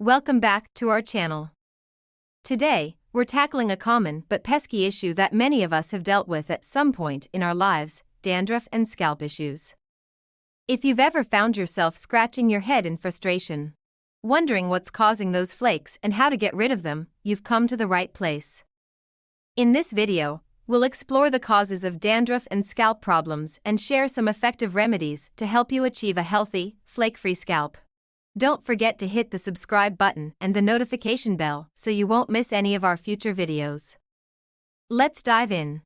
Welcome back to our channel. Today, we're tackling a common but pesky issue that many of us have dealt with at some point in our lives: dandruff and scalp issues. If you've ever found yourself scratching your head in frustration, wondering what's causing those flakes and how to get rid of them, you've come to the right place. In this video, we'll explore the causes of dandruff and scalp problems and share some effective remedies to help you achieve a healthy, flake-free scalp. Don't forget to hit the subscribe button and the notification bell so you won't miss any of our future videos. Let's dive in.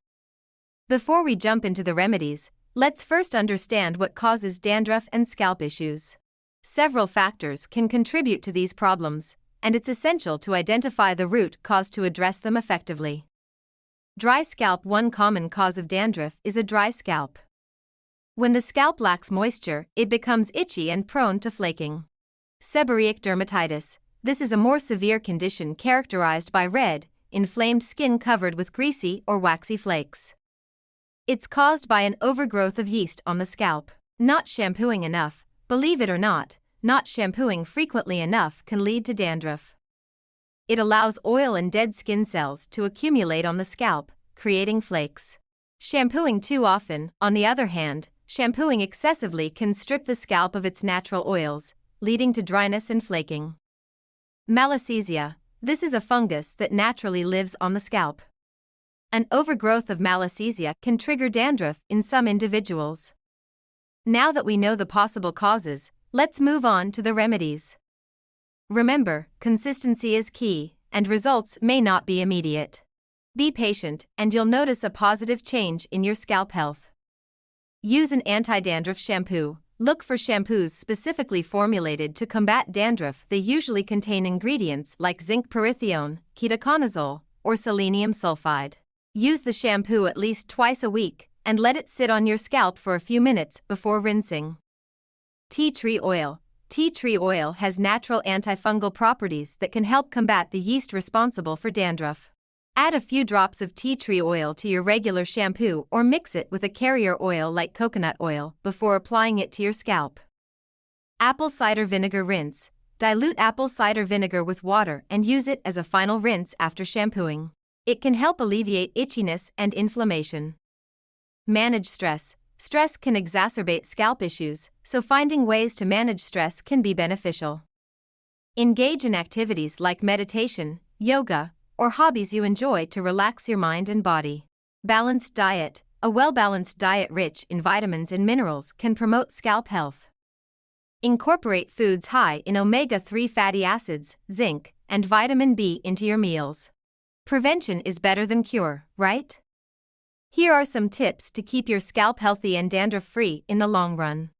Before we jump into the remedies, let's first understand what causes dandruff and scalp issues. Several factors can contribute to these problems, and it's essential to identify the root cause to address them effectively. Dry scalp. One common cause of dandruff is a dry scalp. When the scalp lacks moisture, it becomes itchy and prone to flaking. Seborrheic dermatitis. This is a more severe condition characterized by red, inflamed skin covered with greasy or waxy flakes. It's caused by an overgrowth of yeast on the scalp. Not shampooing enough. Believe it or not shampooing frequently enough can lead to dandruff. It allows oil and dead skin cells to accumulate on the scalp, creating flakes. Shampooing too often. On the other hand, shampooing excessively can strip the scalp of its natural oils, leading to dryness and flaking. Malassezia. This is a fungus that naturally lives on the scalp. An overgrowth of malassezia can trigger dandruff in some individuals. Now that we know the possible causes, let's move on to the remedies. Remember, consistency is key, and results may not be immediate. Be patient, and you'll notice a positive change in your scalp health. Use an anti-dandruff shampoo. Look for shampoos specifically formulated to combat dandruff. They usually contain ingredients like zinc pyrithione, ketoconazole, or selenium sulfide. Use the shampoo at least twice a week, and let it sit on your scalp for a few minutes before rinsing. Tea tree oil. Tea tree oil has natural antifungal properties that can help combat the yeast responsible for dandruff. Add a few drops of tea tree oil to your regular shampoo or mix it with a carrier oil like coconut oil before applying it to your scalp. Apple cider vinegar rinse. Dilute apple cider vinegar with water and use it as a final rinse after shampooing. It can help alleviate itchiness and inflammation. Manage stress. Stress can exacerbate scalp issues, so finding ways to manage stress can be beneficial. Engage in activities like meditation, yoga, or hobbies you enjoy to relax your mind and body. Balanced diet. A well-balanced diet rich in vitamins and minerals can promote scalp health. Incorporate foods high in omega-3 fatty acids, zinc, and vitamin B into your meals. Prevention is better than cure, right? Here are some tips to keep your scalp healthy and dandruff-free in the long run.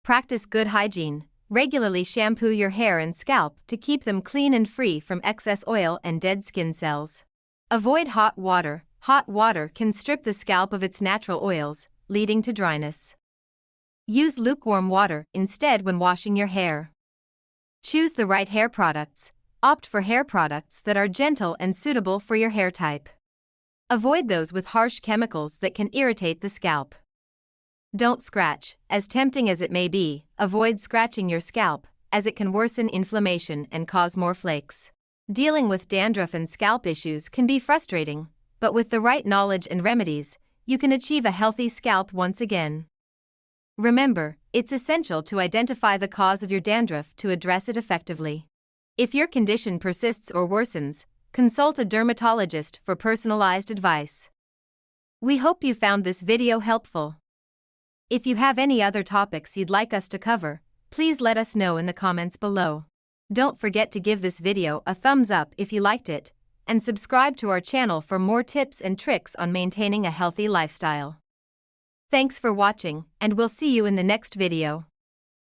Practice good hygiene. Regularly shampoo your hair and scalp to keep them clean and free from excess oil and dead skin cells. Avoid hot water. Hot water can strip the scalp of its natural oils, leading to dryness. Use lukewarm water instead when washing your hair. Choose the right hair products. Opt for hair products that are gentle and suitable for your hair type. Avoid those with harsh chemicals that can irritate the scalp. Don't scratch. As tempting as it may be, avoid scratching your scalp, as it can worsen inflammation and cause more flakes. Dealing with dandruff and scalp issues can be frustrating, but with the right knowledge and remedies, you can achieve a healthy scalp once again. Remember, it's essential to identify the cause of your dandruff to address it effectively. If your condition persists or worsens, consult a dermatologist for personalized advice. We hope you found this video helpful. If you have any other topics you'd like us to cover, please let us know in the comments below. Don't forget to give this video a thumbs up if you liked it, and subscribe to our channel for more tips and tricks on maintaining a healthy lifestyle. Thanks for watching, and we'll see you in the next video.